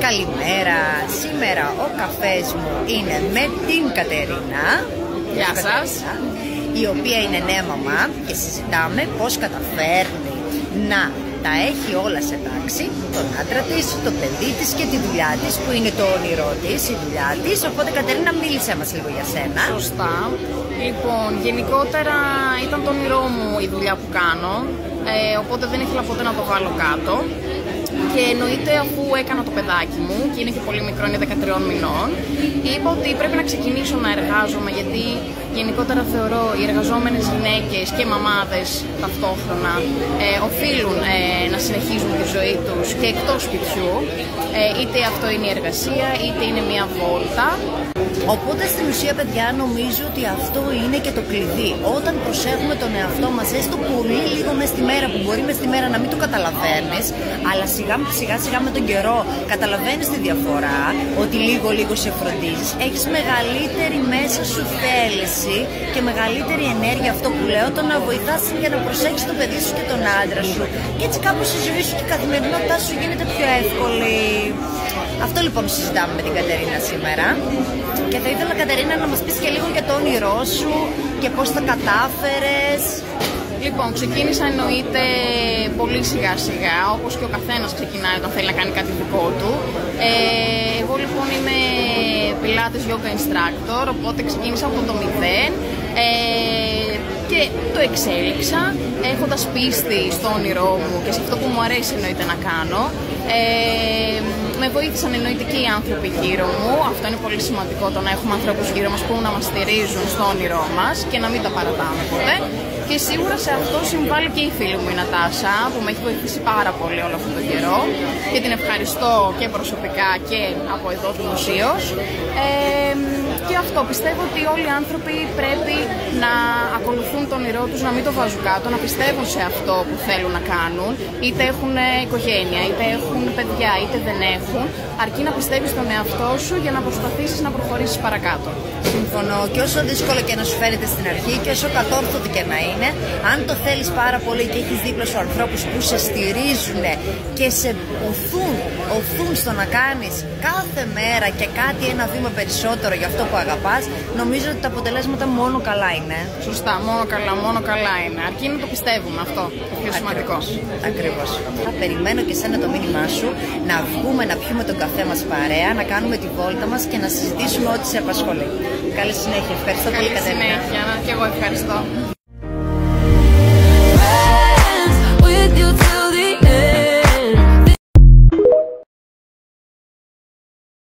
Καλημέρα, σήμερα ο καφές μου είναι με την Κατερίνα. Γεια σας. Η οποία είναι νέα μαμά και συζητάμε πώς καταφέρνει να τα έχει όλα σε τάξη, τον άντρα της, το παιδί της και τη δουλειά της που είναι το όνειρό της, η δουλειά της. Οπότε Κατερίνα, μίλησέ μας λίγο για σένα. Σωστά. Λοιπόν, γενικότερα ήταν το όνειρό μου η δουλειά που κάνω, οπότε δεν ήθελα ποτέ να το βάλω κάτω. Και εννοείται, αφού έκανα το παιδάκι μου και είναι και πολύ μικρό, είναι 13 μηνών, είπα ότι πρέπει να ξεκινήσω να εργάζομαι, γιατί γενικότερα θεωρώ οι εργαζόμενες γυναίκες και μαμάδες ταυτόχρονα οφείλουν να συνεχίζουν τη ζωή τους και εκτός σπιτιού, είτε αυτό είναι η εργασία είτε είναι μια βόλτα. Οπότε στην ουσία, παιδιά, νομίζω ότι αυτό είναι και το κλειδί. Όταν προσέχουμε τον εαυτό μας, έστω πολύ λίγο μες τη μέρα, που μπορεί μες τη μέρα να μην το καταλαβαίνεις, αλλά σιγά σιγά με τον καιρό καταλαβαίνεις τη διαφορά, ότι λίγο σε φροντίζεις, έχεις μεγαλύτερη μέσα σου θέληση και μεγαλύτερη ενέργεια, αυτό που λέω, το να βοηθάς για να προσέχεις το παιδί σου και τον άντρα σου. Και έτσι κάπως η ζωή σου και η καθημερινότητά σου γίνεται πιο εύκολη. Αυτό λοιπόν συζητάμε με την Κατερίνα σήμερα. Και θα ήθελα, Κατερίνα, να μας πεις και λίγο για το όνειρό σου και πώς τα κατάφερες. Λοιπόν, ξεκίνησα εννοείται πολύ σιγά σιγά, όπως και ο καθένας ξεκινάει όταν θέλει να κάνει κάτι δικό του. Εγώ λοιπόν είμαι Pilates Yoga Instructor, οπότε ξεκίνησα από το 0 και το εξέλιξα έχοντας πίστη στο όνειρό μου και σε αυτό που μου αρέσει εννοείται να κάνω. Με βοήθησαν εννοείται και οι άνθρωποι γύρω μου. Αυτό είναι πολύ σημαντικό, το να έχουμε ανθρώπους γύρω μας που να μας στηρίζουν στο όνειρό μας και να μην τα παρατάμε ποτέ. Και σίγουρα σε αυτό συμβάλλει και η φίλη μου η Νατάσα, που με έχει βοηθήσει πάρα πολύ όλο αυτόν τον καιρό και την ευχαριστώ και προσωπικά και από εδώ δημοσίως. Και αυτό, πιστεύω ότι όλοι οι άνθρωποι πρέπει να ακολουθούν το όνειρό τους, να μην το βάζουν κάτω, να πιστεύουν σε αυτό που θέλουν να κάνουν, είτε έχουν οικογένεια, είτε έχουν παιδιά, είτε δεν έχουν, αρκεί να πιστεύεις στον εαυτό σου για να προσπαθήσεις να προχωρήσεις παρακάτω. Συμφωνώ, και όσο δύσκολο και να σου φαίνεται στην αρχή και όσο κατόρθωτο και να είναι, αν το θέλεις πάρα πολύ και έχεις δίπλα σου ανθρώπους που σε στηρίζουν και σε οθούν στο να κάνεις κάθε μέρα και κάτι ένα βήμα περισσότερο για αυτό που αγαπάς, νομίζω ότι τα αποτελέσματα μόνο καλά είναι. Σωστά, μόνο καλά είναι. Αρκεί να το πιστεύουμε, αυτό το πιο σημαντικό. Ακριβώς. Θα περιμένω και σένα το μήνυμά σου, να βγούμε να πιούμε τον καφέ μας παρέα, να κάνουμε τη βόλτα μας και να συζητήσουμε ό,τι σε απασχολεί. Καλή συνέχεια. Ευχαριστώ πολύ, Κατερίνα. Καλή συνέχεια, και εγώ ευχαριστώ.